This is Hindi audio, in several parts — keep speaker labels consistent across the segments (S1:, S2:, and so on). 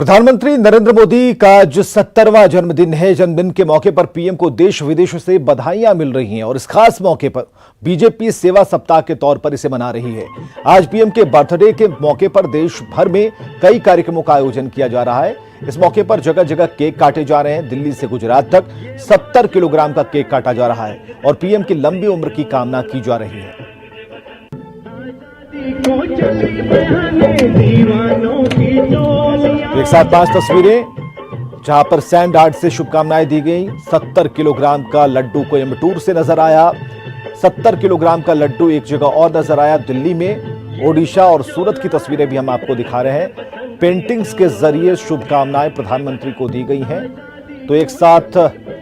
S1: प्रधानमंत्री नरेंद्र मोदी का आज 70वां जन्मदिन है। जन्मदिन के मौके पर पीएम को देश विदेशों से बधाइयां मिल रही हैं और इस खास मौके पर बीजेपी सेवा सप्ताह के तौर पर इसे मना रही है। आज पीएम के बर्थडे के मौके पर देश भर में कई कार्यक्रमों का आयोजन किया जा रहा है। इस मौके पर जगह जगह केक काटे जा रहे हैं। दिल्ली से गुजरात तक 70 किलोग्राम का केक काटा जा रहा है और पीएम की लंबी उम्र की कामना की जा रही है। एक साथ 5 तस्वीरें जहां पर सैंड आर्ट से शुभकामनाएं दी गई। 70 किलोग्राम का लड्डू कोयम्बटूर से नजर आया। 70 किलोग्राम का लड्डू एक जगह और नजर आया दिल्ली में। ओडिशा और सूरत की तस्वीरें भी हम आपको दिखा रहे हैं। पेंटिंग्स के जरिए शुभकामनाएं प्रधानमंत्री को दी गई हैं। तो एक साथ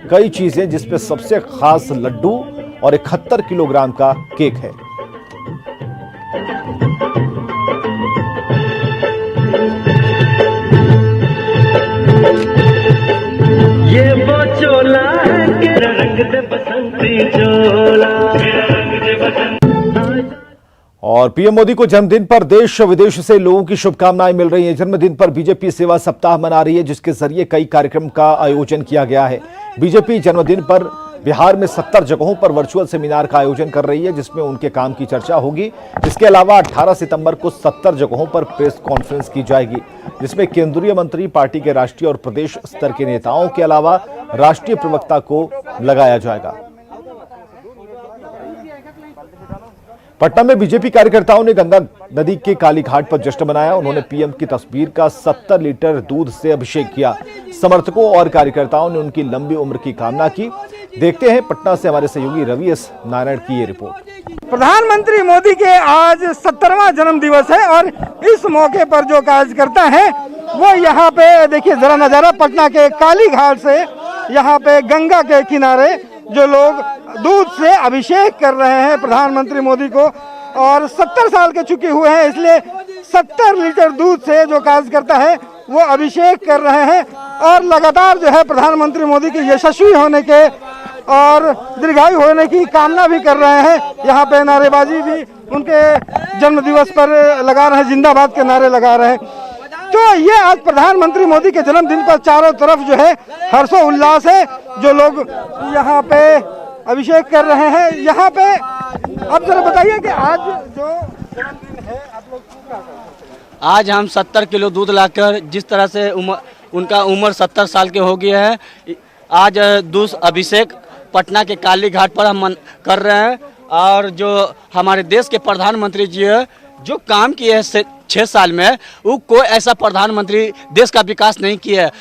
S1: कई चीजें जिसमें सबसे खास लड्डू और 71 किलोग्राम का केक है।
S2: ये वो चोला है कि रंग दे बसंती चोला, रंग दे बसंती।
S1: और पीएम मोदी को जन्मदिन पर देश विदेश से लोगों की शुभकामनाएं मिल रही हैं। जन्मदिन पर बीजेपी सेवा सप्ताह मना रही है, जिसके जरिए कई कार्यक्रम का आयोजन किया गया है। बीजेपी जन्मदिन पर बिहार में 70 जगहों पर वर्चुअल सेमिनार का आयोजन कर रही है, जिसमें उनके काम की चर्चा होगी। इसके अलावा 18 सितंबर को 70 जगहों पर प्रेस कॉन्फ्रेंस की जाएगी, जिसमें केंद्रीय मंत्री, पार्टी के राष्ट्रीय और प्रदेश स्तर के नेताओं के अलावा राष्ट्रीय प्रवक्ता को लगाया जाएगा। पटना में बीजेपी कार्यकर्ताओं ने गंगा नदी के काली घाट पर जश्न मनाया। उन्होंने पीएम की तस्वीर का 70 लीटर दूध से अभिषेक किया। समर्थकों और कार्यकर्ताओं ने उनकी लंबी उम्र की कामना की। देखते हैं पटना से हमारे सहयोगी रवि एस नारायण की ये रिपोर्ट।
S3: प्रधानमंत्री मोदी के आज 70वां जन्म दिवस है और इस मौके पर जो कार्यकर्ता है वो यहाँ पे देखिए जरा नजारा। पटना के काली घाट से यहाँ पे गंगा के किनारे जो लोग दूध से अभिषेक कर रहे हैं प्रधानमंत्री मोदी को, और 70 साल के चुके हुए हैं, इसलिए 70 लीटर दूध से जो कार्यकर्ता है वो अभिषेक कर रहे हैं और लगातार जो है प्रधानमंत्री मोदी के यशस्वी होने के और दीर्घायु होने की कामना भी कर रहे हैं। यहाँ पे नारेबाजी भी उनके जन्म दिवस पर लगा रहे हैं, जिंदाबाद के नारे लगा रहे हैं। तो ये आज प्रधानमंत्री मोदी के जन्मदिन पर चारों तरफ जो है हर्षोल्लास है। जो लोग यहाँ पे अभिषेक कर रहे हैं, यहाँ पे अब जरा बताइए कि आज जो जन्मदिन है आप लोग क्या कर रहे हैं?
S4: आज हम 70 किलो दूध लाकर, जिस तरह से उनका उम्र 70 साल के हो गया है, आज दूध अभिषेक पटना के काली घाट पर हम कर रहे हैं। और जो हमारे देश के प्रधानमंत्री जी है, जो काम किए हैं 6 साल में, वो कोई ऐसा प्रधानमंत्री देश का विकास नहीं किया है।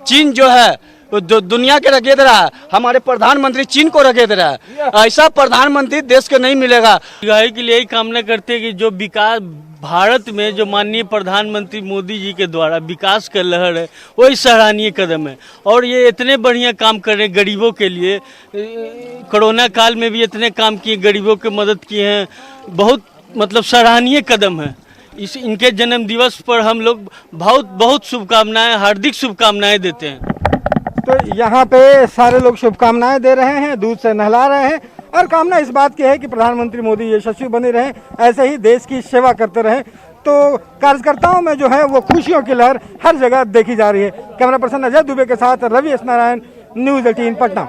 S4: चीन जो है जो दुनिया के रगेद रहा है, हमारे प्रधानमंत्री चीन को रगेद रहा है। ऐसा प्रधानमंत्री देश को नहीं मिलेगा।
S5: दीर्घायु के लिए यही कामना करते हैं कि जो विकास भारत में जो माननीय प्रधानमंत्री मोदी जी के द्वारा विकास का लहर है, वही सराहनीय कदम है। और ये इतने बढ़िया काम कर रहे हैं गरीबों के लिए। कोरोना काल में भी इतने काम किए, गरीबों की मदद किए हैं। बहुत मतलब सराहनीय कदम है। इनके जन्म दिवस पर हम लोग बहुत शुभकामनाएं, हार्दिक शुभकामनाएं देते हैं।
S3: तो यहाँ पे सारे लोग शुभकामनाएं दे रहे हैं, दूध से नहला रहे हैं और कामना इस बात की है कि प्रधानमंत्री मोदी यशस्वी बने रहें, ऐसे ही देश की सेवा करते रहें। तो कार्यकर्ताओं में जो है वो खुशियों की लहर हर जगह देखी जा रही है। कैमरा पर्सन अजय दुबे के साथ रवि एस नारायण, न्यूज़ 18 पटना।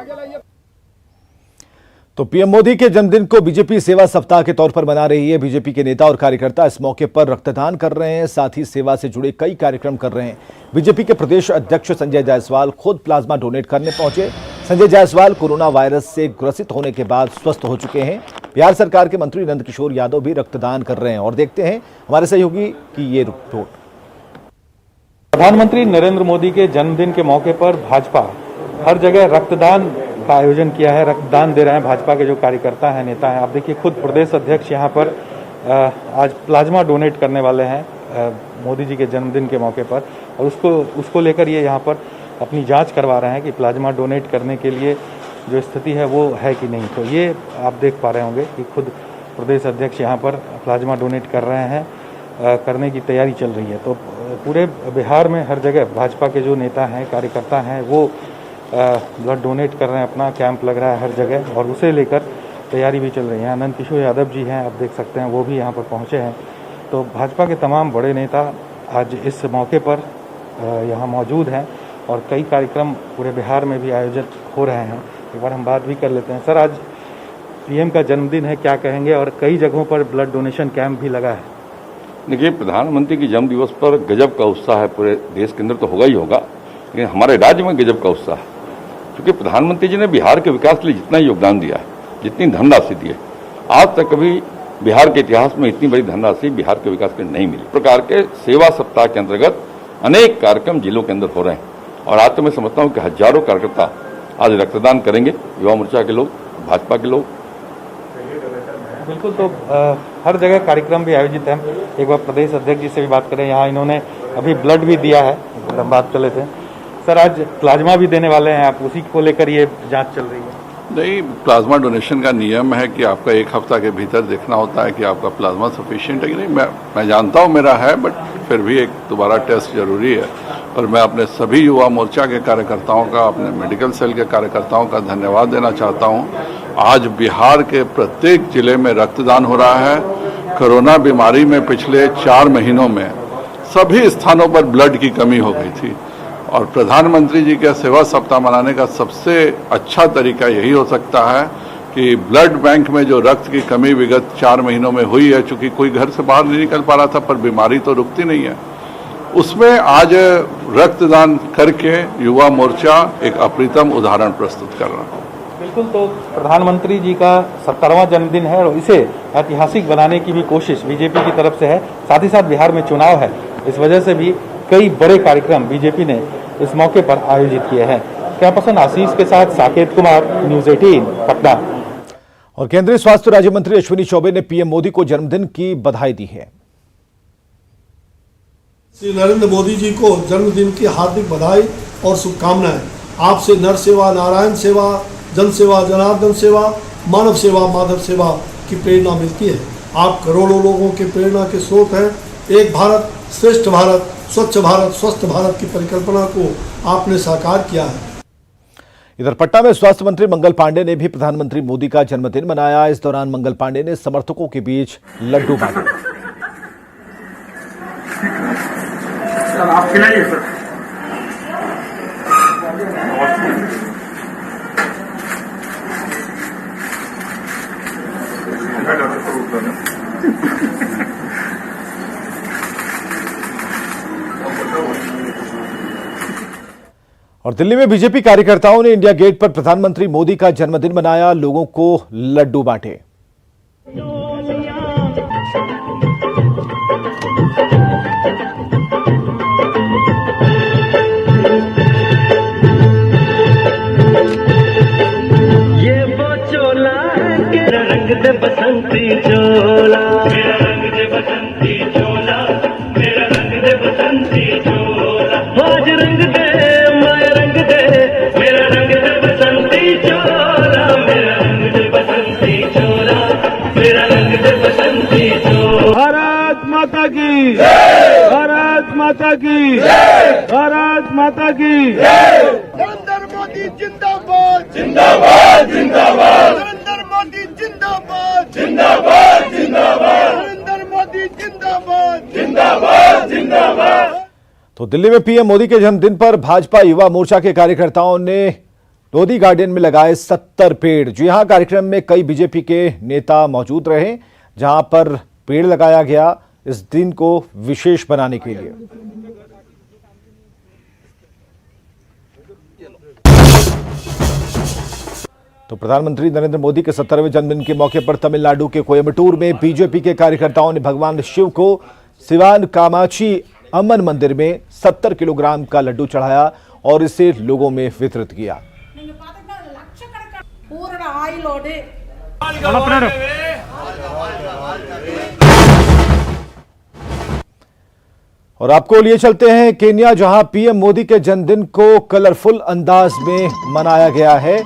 S1: तो पीएम मोदी के जन्मदिन को बीजेपी सेवा सप्ताह के तौर पर मना रही है। बीजेपी के नेता और कार्यकर्ता इस मौके पर रक्तदान कर रहे हैं, साथ ही सेवा से जुड़े कई कार्यक्रम कर रहे हैं। बीजेपी के प्रदेश अध्यक्ष संजय जायसवाल खुद प्लाज्मा डोनेट करने पहुंचे। संजय जायसवाल कोरोना वायरस से ग्रसित होने के बाद स्वस्थ हो चुके हैं। बिहार सरकार के मंत्री नंदकिशोर यादव भी रक्तदान कर रहे हैं और देखते हैं हमारे सहयोगी की ये रिपोर्ट।
S6: प्रधानमंत्री नरेंद्र मोदी के जन्मदिन के मौके पर भाजपा हर जगह रक्तदान का आयोजन किया है। रक्तदान दे रहे हैं भाजपा के जो कार्यकर्ता हैं, नेता हैं। आप देखिए खुद प्रदेश अध्यक्ष यहाँ पर आज प्लाज्मा डोनेट करने वाले हैं मोदी जी के जन्मदिन के मौके पर, और उसको लेकर ये यहाँ पर अपनी जांच करवा रहे हैं कि प्लाज्मा डोनेट करने के लिए जो स्थिति है वो है कि नहीं। तो ये आप देख पा रहे होंगे कि खुद प्रदेश अध्यक्ष यहाँ पर प्लाज्मा डोनेट कर रहे हैं, करने की तैयारी चल रही है। तो पूरे बिहार में हर जगह भाजपा के जो नेता हैं, कार्यकर्ता हैं, वो ब्लड डोनेट कर रहे हैं। अपना कैंप लग रहा है हर जगह और उसे लेकर तैयारी भी चल रही है। नंदकिशोर यादव जी हैं, आप देख सकते हैं, वो भी यहाँ पर पहुँचे हैं। तो भाजपा के तमाम बड़े नेता आज इस मौके पर यहाँ मौजूद हैं और कई कार्यक्रम पूरे बिहार में भी आयोजित हो रहे हैं। एक बार हम बात भी कर लेते हैं। सर, आज पीएम का जन्मदिन है, क्या कहेंगे? और कई जगहों पर ब्लड डोनेशन कैंप भी लगा है।
S7: देखिए, प्रधानमंत्री की जन्म दिवस पर गजब का उत्साह है। पूरे देश के अंदर तो होगा ही होगा, लेकिन हमारे राज्य में गजब का उत्साह है, क्योंकि प्रधानमंत्री जी ने बिहार के विकास के लिए जितना योगदान दिया है, जितनी धनराशि दी है, आज तक कभी बिहार के इतिहास में इतनी बड़ी धनराशि बिहार के विकास के लिए नहीं मिली। इस प्रकार के सेवा सप्ताह के अंतर्गत अनेक कार्यक्रम जिलों के अंदर हो रहे हैं और आज तो मैं समझता हूं कि हजारों कार्यकर्ता आज रक्तदान करेंगे, युवा मोर्चा के लोग, भाजपा के लोग।
S6: बिल्कुल, तो हर जगह कार्यक्रम भी आयोजित है। एक बार प्रदेश अध्यक्ष जी से भी बात करें, यहाँ इन्होंने अभी ब्लड भी दिया है, हम बात कर लेते हैं। सर, आज प्लाज्मा भी देने वाले हैं आप, उसी को लेकर ये जांच चल रही है?
S8: नहीं, प्लाज्मा डोनेशन का नियम है कि आपका 1 हफ्ता के भीतर देखना होता है कि आपका प्लाज्मा सफिशिएंट है कि नहीं। मैं जानता हूं मेरा है, बट फिर भी एक दोबारा टेस्ट जरूरी है। और मैं अपने सभी युवा मोर्चा के कार्यकर्ताओं का, अपने मेडिकल सेल के कार्यकर्ताओं का धन्यवाद देना चाहता हूं। आज बिहार के प्रत्येक जिले में रक्तदान हो रहा है। कोरोना बीमारी में पिछले 4 महीनों में सभी स्थानों पर ब्लड की कमी हो गई थी और प्रधानमंत्री जी के सेवा सप्ताह मनाने का सबसे अच्छा तरीका यही हो सकता है कि ब्लड बैंक में जो रक्त की कमी विगत 4 महीनों में हुई है, चूंकि कोई घर से बाहर नहीं निकल पा रहा था, पर बीमारी तो रुकती नहीं है, उसमें आज रक्तदान करके युवा मोर्चा एक अप्रितम उदाहरण प्रस्तुत कर रहा है।
S6: बिल्कुल, तो प्रधानमंत्री जी का 70वां जन्मदिन है और इसे ऐतिहासिक बनाने की भी कोशिश बीजेपी की तरफ से है। साथ ही साथ बिहार में चुनाव है, इस वजह से भी कई बड़े कार्यक्रम बीजेपी ने इस मौके पर आयोजित किए हैं। कैमरा पर्सन आशीष के साथ साकेत कुमार, न्यूज 18 पटना।
S1: और केंद्रीय स्वास्थ्य राज्य मंत्री अश्विनी चौबे ने पीएम मोदी को जन्मदिन की बधाई दी है।
S9: श्री नरेंद्र मोदी जी को जन्मदिन की हार्दिक बधाई और शुभकामनाएं। आपसे नर सेवा, नारायण सेवा, जन सेवा, जनार्दन सेवा, मानव सेवा, माधव सेवा की प्रेरणा मिलती है। आप करोड़ों लोगों के प्रेरणा के स्रोत हैं। एक भारत श्रेष्ठ भारत, स्वच्छ भारत, स्वस्थ भारत की परिकल्पना को आपने साकार किया है।
S1: इधर पटना में स्वास्थ्य मंत्री मंगल पांडे ने भी प्रधानमंत्री मोदी का जन्मदिन मनाया। इस दौरान मंगल पांडे ने समर्थकों के बीच लड्डू बांटे।
S3: आप खिलाइए सर।
S1: और दिल्ली में बीजेपी कार्यकर्ताओं ने इंडिया गेट पर प्रधानमंत्री मोदी का जन्मदिन मनाया, लोगों को लड्डू बांटे।
S2: ये वो चोला है मेरा रंग दे बसंती चोला, मेरा रंग दे बसंती चोला, मेरा रंग दे बसंती चोला। आज रंग दे मैं रंग दे, मेरा रंग दे बसंती चोला, मेरा रंग दे बसंती चोला, मेरा रंग दे बसंती चोला।
S3: भारत माता की, भारत माता की, भारत माता की। नरेंद्र मोदी जिंदाबाद, जिंदाबाद, जिंदाबाद। नरेंद्र मोदी जिंदाबाद, जिंदाबाद, जिंदाबाद। नरेंद्र मोदी जिंदाबाद, जिंदाबाद, जिंदाबाद।
S1: तो दिल्ली में पीएम मोदी के जन्मदिन पर भाजपा युवा मोर्चा के कार्यकर्ताओं ने लोधी गार्डन में लगाए 70 पेड़। जी हां, कार्यक्रम में कई बीजेपी के नेता मौजूद रहे, जहां पर पेड़ लगाया गया इस दिन को विशेष बनाने के लिए। तो प्रधानमंत्री नरेंद्र मोदी के 70वें जन्मदिन के मौके पर तमिलनाडु के कोयम्बटूर में बीजेपी के कार्यकर्ताओं ने भगवान शिव को सिवान कामाक्षी अम्मन मंदिर में 70 किलोग्राम का लड्डू चढ़ाया और इसे लोगों में वितरित किया। और आपको लिए चलते हैं केन्या, जहां पीएम मोदी के जन्मदिन को कलरफुल अंदाज में मनाया गया है।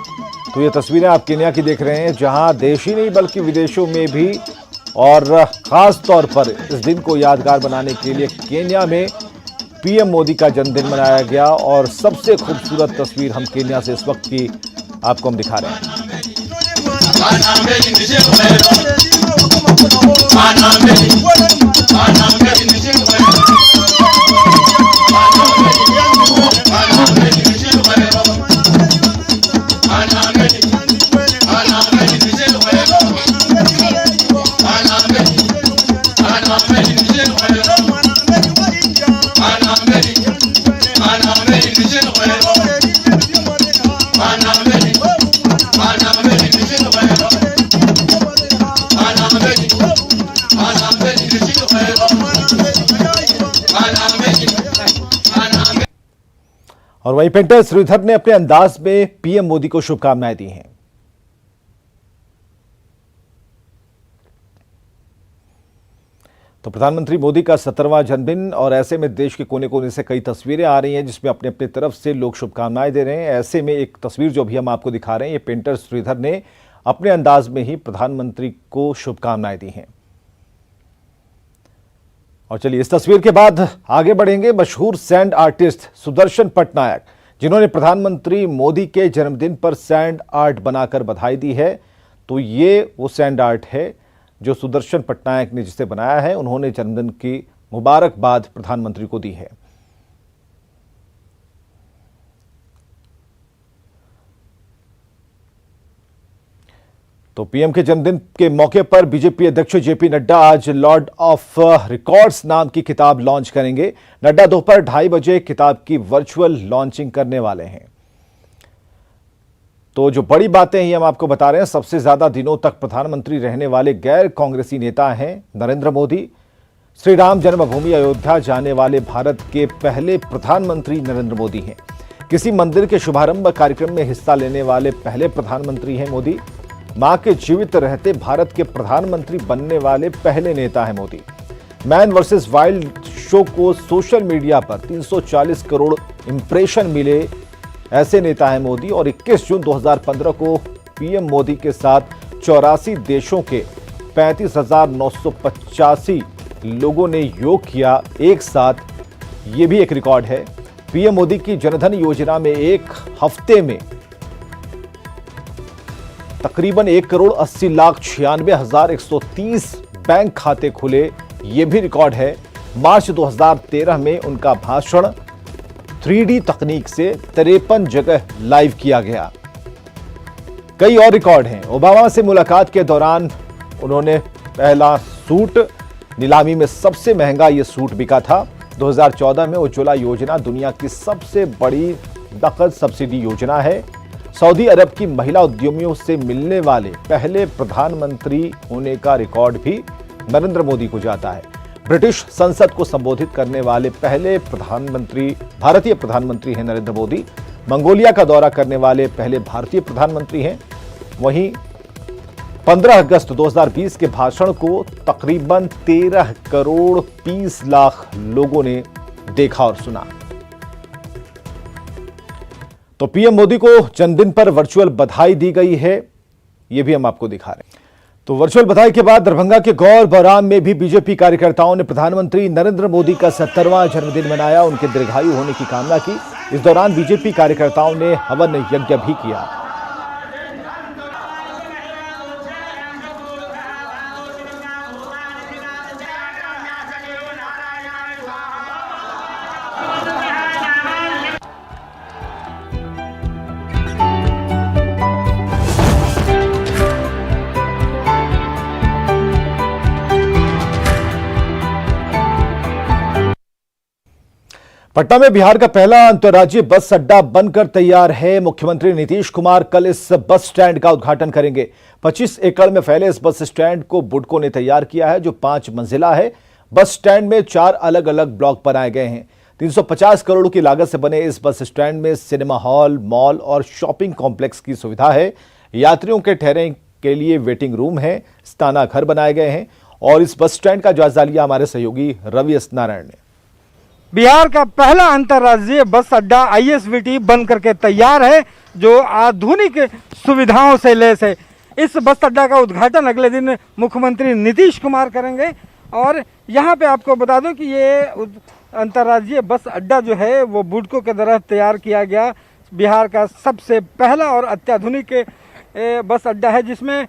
S1: तो ये तस्वीरें आप केन्या की देख रहे हैं, जहां देश ही नहीं बल्कि विदेशों में भी और खास तौर पर इस दिन को यादगार बनाने के लिए केन्या में पीएम मोदी का जन्मदिन मनाया गया। और सबसे खूबसूरत तस्वीर हम केन्या से इस वक्त की आपको हम दिखा रहे हैं। वहीं पेंटर श्रीधर ने अपने अंदाज में पीएम मोदी को शुभकामनाएं दी हैं। तो प्रधानमंत्री मोदी का 17वां जन्मदिन और ऐसे में देश के कोने कोने से कई तस्वीरें आ रही हैं जिसमें अपने अपने तरफ से लोग शुभकामनाएं दे रहे हैं। ऐसे में एक तस्वीर जो भी हम आपको दिखा रहे हैं, ये पेंटर श्रीधर ने अपने अंदाज में ही प्रधानमंत्री को शुभकामनाएं दी हैं। और चलिए इस तस्वीर के बाद आगे बढ़ेंगे। मशहूर सैंड आर्टिस्ट सुदर्शन पटनायक, जिन्होंने प्रधानमंत्री मोदी के जन्मदिन पर सैंड आर्ट बनाकर बधाई दी है। तो ये वो सैंड आर्ट है जो सुदर्शन पटनायक ने जिसे बनाया है। उन्होंने जन्मदिन की मुबारकबाद प्रधानमंत्री को दी है। तो पीएम के जन्मदिन के मौके पर बीजेपी अध्यक्ष जेपी नड्डा आज लॉर्ड ऑफ रिकॉर्ड्स नाम की किताब लॉन्च करेंगे। नड्डा दोपहर 2:30 बजे किताब की वर्चुअल लॉन्चिंग करने वाले हैं। तो जो बड़ी बातें हैं हम आपको बता रहे हैं। सबसे ज्यादा दिनों तक प्रधानमंत्री रहने वाले गैर कांग्रेसी नेता हैं नरेंद्र मोदी। श्री राम जन्मभूमि अयोध्या जाने वाले भारत के पहले प्रधानमंत्री नरेंद्र मोदी हैं। किसी मंदिर के शुभारंभ कार्यक्रम में हिस्सा लेने वाले पहले प्रधानमंत्री हैं मोदी। मां के जीवित रहते भारत के प्रधानमंत्री बनने वाले पहले नेता हैं Modi. Man versus wild show को सोशल मीडिया पर 340 करोड़ इंप्रेशन मिले, ऐसे नेता हैं मोदी। और 21 जून 2015 को पीएम मोदी के साथ 84 देशों के 35,985 लोगों ने योग किया एक साथ। ये भी एक रिकॉर्ड है। पीएम मोदी की जनधन योजना में एक हफ्ते में तकरीबन 1,80,96,130 बैंक खाते खुले, ये भी रिकॉर्ड है। मार्च 2013 में उनका भाषण 3D तकनीक से 53 जगह लाइव किया गया। कई और रिकॉर्ड हैं। ओबामा से मुलाकात के दौरान उन्होंने पहला सूट, नीलामी में सबसे महंगा यह सूट बिका था। 2014 में उज्ज्वला योजना दुनिया की सबसे बड़ी नकद सब्सिडी योजना है। सऊदी अरब की महिला उद्यमियों से मिलने वाले पहले प्रधानमंत्री होने का रिकॉर्ड भी नरेंद्र मोदी को जाता है। ब्रिटिश संसद को संबोधित करने वाले पहले प्रधानमंत्री, भारतीय प्रधानमंत्री हैं नरेंद्र मोदी। मंगोलिया का दौरा करने वाले पहले भारतीय प्रधानमंत्री हैं। वहीं 15 अगस्त 2020 के भाषण को तकरीबन 13 करोड़ 20 लाख लोगों ने देखा और सुना। तो पीएम मोदी को जन्मदिन पर वर्चुअल बधाई दी गई है, यह भी हम आपको दिखा रहे हैं। तो वर्चुअल बधाई के बाद दरभंगा के गौर बौराम में भी बीजेपी कार्यकर्ताओं ने प्रधानमंत्री नरेंद्र मोदी का 70वां जन्मदिन मनाया, उनके दीर्घायु होने की कामना की। इस दौरान बीजेपी कार्यकर्ताओं ने हवन यज्ञ भी किया। पटना में बिहार का पहला अंतर्राज्यीय बस अड्डा बनकर तैयार है। मुख्यमंत्री नीतीश कुमार कल इस बस स्टैंड का उद्घाटन करेंगे। 25 एकड़ में फैले इस बस स्टैंड को बुडको ने तैयार किया है, जो 5 मंजिला है। बस स्टैंड में 4 अलग अलग ब्लॉक बनाए गए हैं। 350 करोड़ की लागत से बने इस बस स्टैंड में सिनेमा हॉल, मॉल और शॉपिंग कॉम्प्लेक्स की सुविधा है। यात्रियों के ठहरने के लिए वेटिंग रूम है, स्नाना घर बनाए गए हैं। और इस बस स्टैंड का जायजा लिया हमारे सहयोगी रवि एस नारायण ने।
S3: बिहार का पहला अंतर्राज्यीय बस अड्डा ISVT बन करके तैयार है, जो आधुनिक सुविधाओं से लैस है। इस बस अड्डा का उद्घाटन अगले दिन मुख्यमंत्री नीतीश कुमार करेंगे। और यहाँ पे आपको बता दूं कि ये अंतर्राज्यीय बस अड्डा जो है वो बुडको के द्वारा तैयार किया गया बिहार का सबसे पहला और अत्याधुनिक बस अड्डा है, जिसमें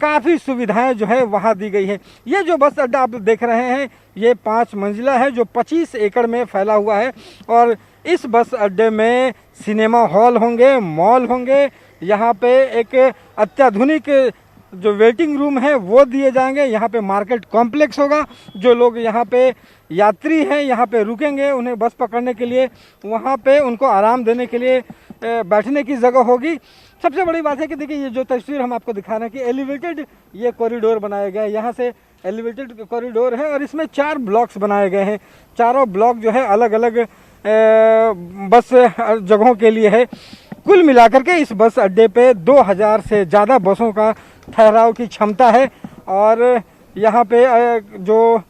S3: काफ़ी सुविधाएं जो है वहाँ दी गई है। ये जो बस अड्डा आप देख रहे हैं ये 5 मंजिला है, जो 25 एकड़ में फैला हुआ है। और इस बस अड्डे में सिनेमा हॉल होंगे, मॉल होंगे। यहाँ पे एक अत्याधुनिक जो वेटिंग रूम है वो दिए जाएंगे। यहाँ पे मार्केट कॉम्प्लेक्स होगा। जो लोग यहाँ पे यात्री हैं यहाँ पे रुकेंगे, उन्हें बस पकड़ने के लिए वहाँ पे उनको आराम देने के लिए बैठने की जगह होगी। सबसे बड़ी बात है कि देखिए ये जो तस्वीर हम आपको दिखा रहे हैं कि एलिवेटेड ये कॉरिडोर बनाया गया है। यहाँ से एलिवेटेड कॉरिडोर है और इसमें 4 ब्लॉक्स बनाए गए हैं। चारों ब्लॉक जो है अलग अलग बस जगहों के लिए है। कुल मिलाकर के इस बस अड्डे पे 2000 से ज़्यादा बसों का ठहराव की क्षमता है और यहाँ पे जो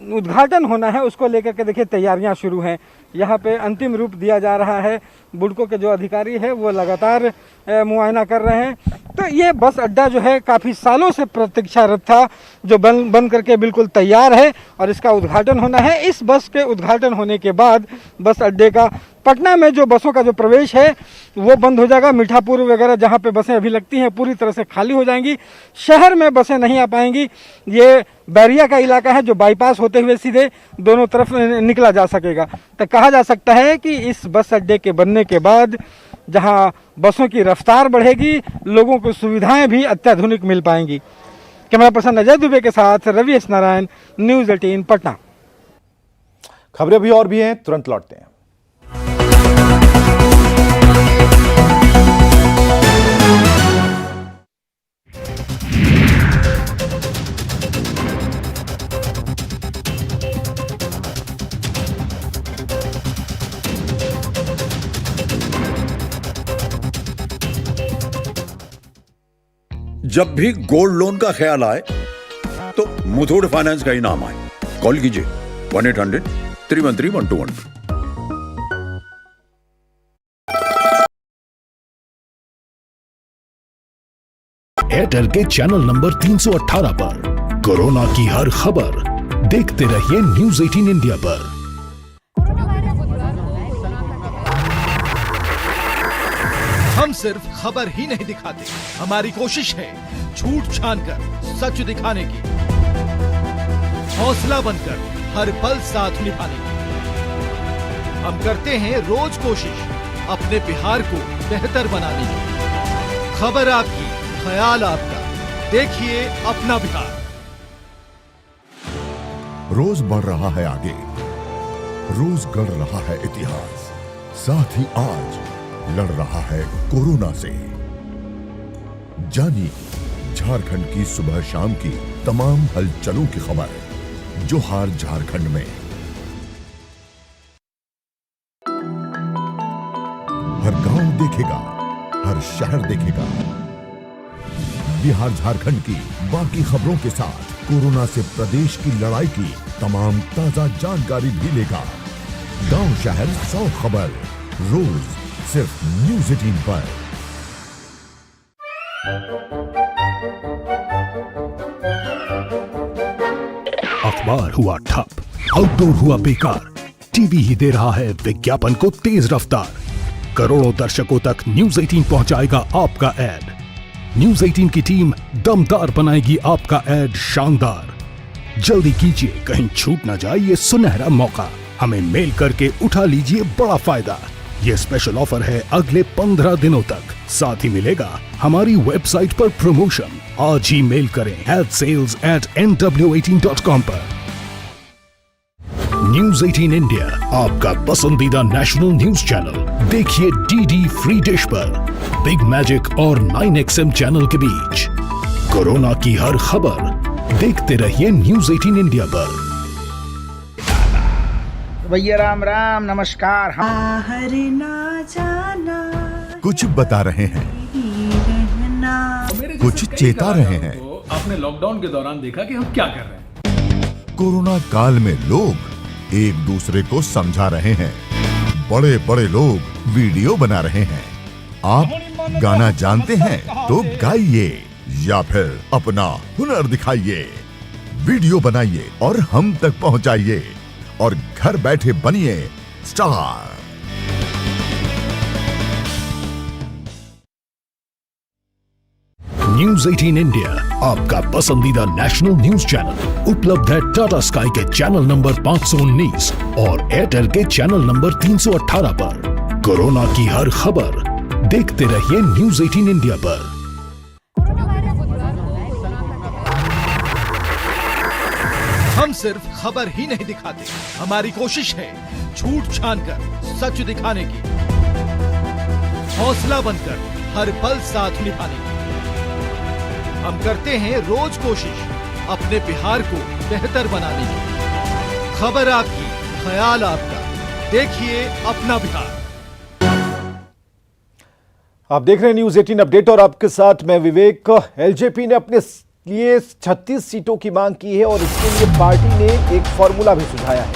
S3: उद्घाटन होना है उसको लेकर के देखिए तैयारियां शुरू हैं। यहाँ पे अंतिम रूप दिया जा रहा है। बुडको के जो अधिकारी है वो लगातार मुआयना कर रहे हैं। तो ये बस अड्डा जो है काफ़ी सालों से प्रतीक्षारत था, जो बन करके बिल्कुल तैयार है और इसका उद्घाटन होना है। इस बस के उद्घाटन होने के बाद बस अड्डे का पटना में जो बसों का जो प्रवेश है वो बंद हो जाएगा। मीठापुर वगैरह जहाँ पे बसें अभी लगती हैं पूरी तरह से खाली हो जाएंगी। शहर में बसें नहीं आ पाएंगी। ये बैरिया का इलाका है जो बाईपास होते हुए सीधे दोनों तरफ निकला जा सकेगा। तो कहा जा सकता है कि इस बस अड्डे के बनने के बाद जहां बसों की रफ्तार बढ़ेगी, लोगों को सुविधाएं भी अत्याधुनिक मिल पाएंगी। कैमरा पर्सन अजय दुबे के साथ रवि एस नारायण, न्यूज़ 18 पटना।
S1: खबरें अभी और भी हैं, तुरंत लौटते हैं।
S10: जब भी गोल्ड लोन का ख्याल आए तो मुथूट फाइनेंस का ही नाम आए। कॉल कीजिए 1-800-313-1212।
S11: एयरटेल के चैनल नंबर 318 पर कोरोना की हर खबर देखते रहिए न्यूज़ 18 इंडिया पर।
S12: हम सिर्फ खबर ही नहीं दिखाते, हमारी कोशिश है झूठ छानकर सच दिखाने की, हौसला बनकर हर पल साथ निभाने की। हम करते हैं रोज कोशिश अपने बिहार को बेहतर बनाने की। खबर आपकी, ख्याल आपका, देखिए अपना बिहार।
S13: रोज बढ़ रहा है आगे, रोज गढ़ रहा है इतिहास, साथ ही आज लड़ रहा है कोरोना से। जानिए झारखंड की सुबह शाम की तमाम हलचलों की खबर। जोहार झारखंड में हर गांव देखेगा, हर शहर देखेगा। बिहार झारखंड की बाकी खबरों के साथ कोरोना से प्रदेश की लड़ाई की तमाम ताजा जानकारी भी लेगा। गांव शहर 100 खबर रोज सिर्फ न्यूज़ 18 पर।
S11: अखबार हुआ ठप, आउटडोर हुआ बेकार, टीवी ही दे रहा है विज्ञापन को तेज रफ्तार। करोड़ों दर्शकों तक न्यूज़ 18 पहुंचाएगा आपका ऐड। न्यूज़ 18 की टीम दमदार बनाएगी आपका ऐड शानदार। जल्दी कीजिए, कहीं छूट ना जाए ये सुनहरा मौका। हमें मेल करके उठा लीजिए बड़ा फायदा। ये स्पेशल ऑफर है अगले 15 दिनों तक। साथ ही मिलेगा हमारी वेबसाइट पर प्रमोशन। आज ही मेल करें sales@nw18.com पर। न्यूज़ 18 इंडिया, आपका पसंदीदा नेशनल न्यूज चैनल। देखिए डीडी फ्री डिश पर बिग मैजिक और 9XM चैनल के बीच। कोरोना की हर खबर देखते रहिए न्यूज़ 18 इंडिया पर।
S14: भैया राम राम, नमस्कार।
S13: कुछ बता रहे हैं, कुछ चेता रहे हैं।
S15: आपने लॉकडाउन के दौरान देखा कि हम क्या कर रहे हैं।
S13: कोरोना काल में लोग एक दूसरे को समझा रहे हैं। बड़े बड़े लोग वीडियो बना रहे हैं। आप गाना जानते हैं तो गाइए या फिर अपना हुनर दिखाइए। वीडियो बनाइए और हम तक पहुंचाइए और घर बैठे बनिए स्टार।
S11: न्यूज़ 18 इंडिया, आपका पसंदीदा नेशनल न्यूज चैनल। उपलब्ध है टाटा स्काई के चैनल नंबर 519 और एयरटेल के चैनल नंबर 318 पर। कोरोना की हर खबर देखते रहिए न्यूज़ 18 इंडिया पर।
S12: हम सिर्फ खबर ही नहीं दिखाते, हमारी कोशिश है झूठ छानकर सच दिखाने की, हौसला बनकर हर पल साथ निभाने की। हम करते हैं रोज कोशिश अपने बिहार को बेहतर बनाने की। खबर आपकी, ख्याल आपका, देखिए अपना बिहार।
S1: आप देख रहे हैं न्यूज 18 अपडेट और आपके साथ मैं विवेक। एलजेपी ने अपने लिए 36 सीटों की मांग की है और इसके लिए पार्टी ने एक फॉर्मूला भी सुझाया है।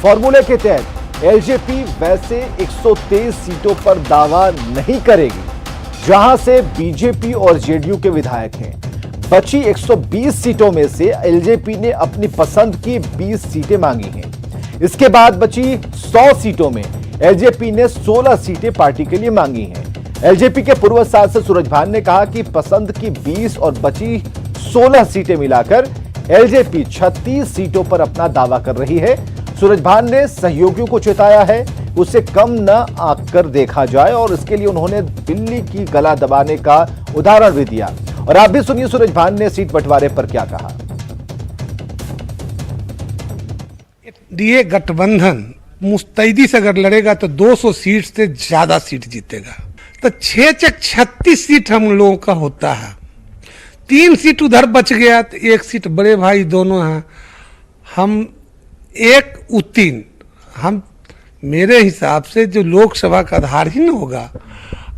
S1: फॉर्मूले के तहत एलजेपी वैसे 123 सीटों पर दावा नहीं करेगी जहां से बीजेपी और जेडीयू के विधायक हैं। बची 120 सीटों में से एलजेपी ने अपनी पसंद की 20 सीटें मांगी हैं। इसके बाद बची 100 सीटों में एलजेपी ने 16 सीटें पार्टी के लिए मांगी हैं। एलजेपी के पूर्व सांसद सूरज भान ने कहा कि पसंद की 20 और बची 16 सीटें मिलाकर एलजेपी 36 सीटों पर अपना दावा कर रही है। सूरज भान ने सहयोगियों को चेताया है उसे कम न आंक कर देखा जाए और इसके लिए उन्होंने दिल्ली की गला दबाने का उदाहरण भी दिया। और आप भी सुनिए सूरज भान ने सीट बंटवारे पर क्या कहा।
S16: ये गठबंधन मुस्तैदी से अगर लड़ेगा तो 200 सीट से ज्यादा सीट जीतेगा। तो 6-36 सीट हम लोगों का होता है। 3 सीट उधर बच गया तो 1 सीट बड़े भाई दोनों हैं, हम 1-3 हम मेरे हिसाब से जो लोकसभा का आधार ही न होगा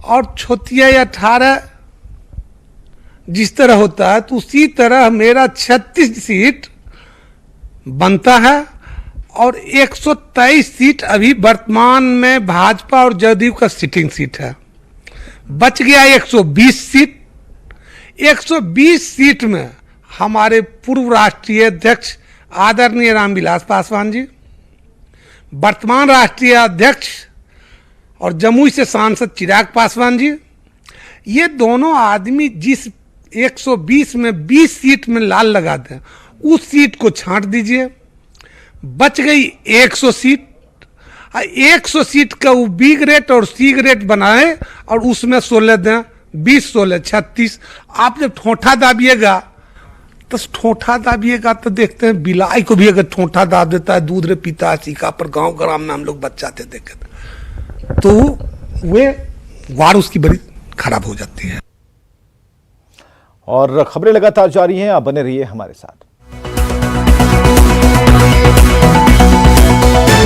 S16: और छोटिया या 18 जिस तरह होता है तो उसी तरह मेरा 36 सीट बनता है और 123 सीट अभी वर्तमान में भाजपा और जदयू का सिटिंग सीट है। बच गया 120 सीट। 120 सीट में हमारे पूर्व राष्ट्रीय अध्यक्ष आदरणीय रामविलास पासवान जी, वर्तमान राष्ट्रीय अध्यक्ष और जमुई से सांसद चिराग पासवान जी, ये दोनों आदमी जिस 120 में 20 सीट में लाल लगा दें उस सीट को छांट दीजिए। बच गई 100 सीट। 100 सीट का वो बी ग्रेड और सी ग्रेड बनाए और उसमें 16 दें, 20, 16, 36। आप जब ठोंठा दाबिएगा तो देखते हैं बिलाई को भी अगर ठोंठा दाब देता है दूध रे पीता है सीका पर, गांव ग्राम में हम लोग बच्चाते देखे तो वे वार उसकी बड़ी खराब हो जाती है।
S1: और खबरें लगातार जारी हैं, आप बने रहिए हमारे साथ।